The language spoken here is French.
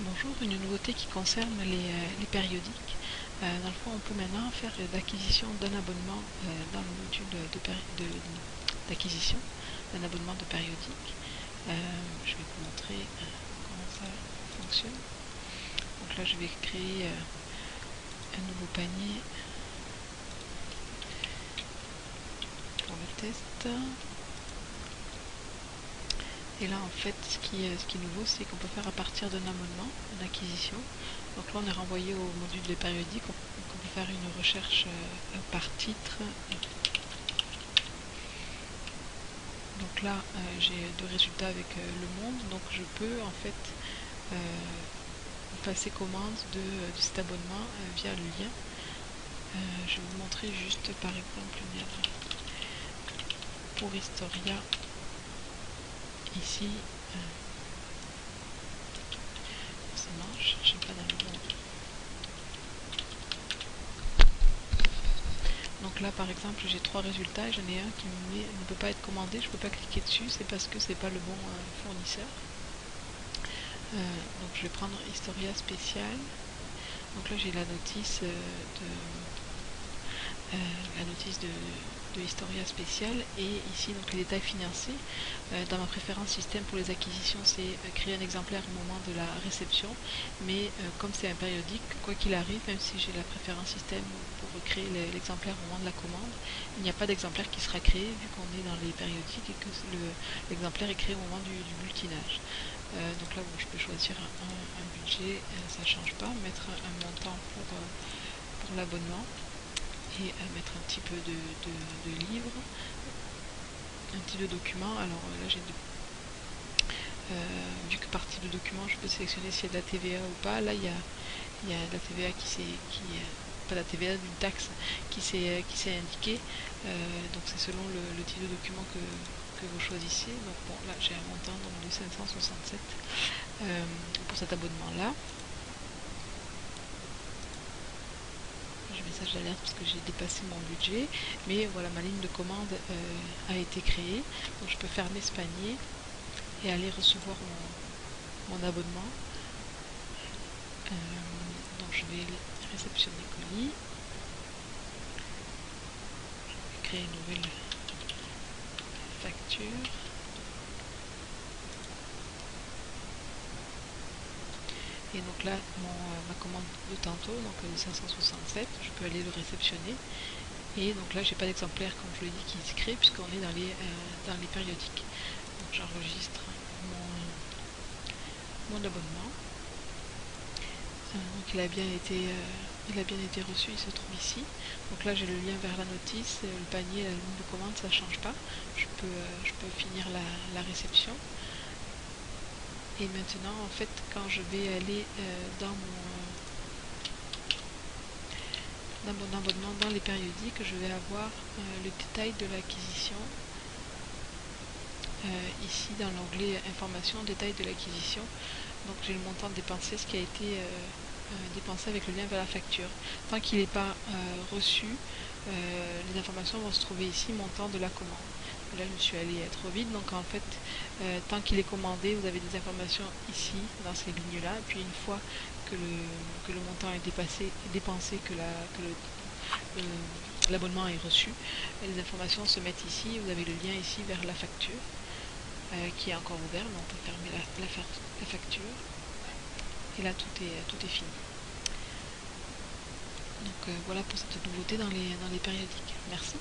Bonjour, une nouveauté qui concerne les périodiques. Dans le fond, on peut maintenant faire l'acquisition d'un abonnement dans le module d'acquisition d'un abonnement de périodique. Je vais vous montrer comment ça fonctionne. Donc là, je vais créer un nouveau panier pour le test. Et là, en fait, ce qui est nouveau, c'est qu'on peut faire à partir d'un abonnement, une acquisition. Donc là, on est renvoyé au module des périodiques. On peut faire une recherche par titre. Donc là, j'ai deux résultats avec Le Monde. Donc je peux, en fait, passer commande de cet abonnement via le lien. Je vais vous montrer juste, par exemple, le lien pour Historia. Ici, je ne cherche pas dans le bon. Donc là, par exemple, j'ai trois résultats et j'en ai un qui ne peut pas être commandé. Je ne peux pas cliquer dessus, c'est parce que c'est pas le bon fournisseur. Donc je vais prendre Historia spécial. Donc là, j'ai la notice de Historia spécial et ici donc les détails financiers. Dans ma préférence système pour les acquisitions, c'est créer un exemplaire au moment de la réception, mais comme c'est un périodique, quoi qu'il arrive, même si j'ai la préférence système pour créer l'exemplaire au moment de la commande, il n'y a pas d'exemplaire qui sera créé vu qu'on est dans les périodiques et que l'exemplaire est créé au moment du bulletinage. Donc là, je peux choisir un budget, ça ne change pas, mettre un montant pour l'abonnement et mettre un petit peu de livres, un petit peu de documents. Alors là, j'ai vu que par type de document, je peux sélectionner s'il y a de la TVA ou pas. Là, il y a de la TVA pas la TVA, d'une taxe qui s'est indiquée. Donc c'est selon le type de document que vous choisissez. Donc bon, là j'ai un montant donc, de 567 pour cet abonnement-là. Message d'alerte parce que j'ai dépassé mon budget, mais voilà, ma ligne de commande a été créée. Donc je peux fermer ce panier et aller recevoir mon abonnement. Donc je vais réceptionner colis, je vais créer une nouvelle facture. Et donc là, ma commande de tantôt, donc 567, je peux aller le réceptionner. Et donc là, j'ai pas d'exemplaire, comme je le dis, qui se crée, puisqu'on est dans les périodiques. Donc j'enregistre mon abonnement. Donc il a bien été reçu, il se trouve ici. Donc là, j'ai le lien vers la notice, le panier, la ligne de commande, ça ne change pas. Je peux finir la réception. Et maintenant, en fait, quand je vais aller dans mon abonnement dans les périodiques, je vais avoir le détail de l'acquisition. Ici, dans l'onglet Information, détail de l'acquisition. Donc j'ai le montant dépensé, ce qui a été dépensé avec le lien vers la facture. Tant qu'il n'est pas reçu, les informations vont se trouver ici, montant de la commande. Là, je me suis allée trop vite, donc en fait, tant qu'il est commandé, vous avez des informations ici, dans ces lignes-là, et puis une fois que le montant est dépensé, que l'abonnement est reçu, les informations se mettent ici, vous avez le lien ici vers la facture, qui est encore ouvert, mais on peut fermer la facture, et là, tout est fini. Donc voilà pour cette nouveauté dans les périodiques. Merci.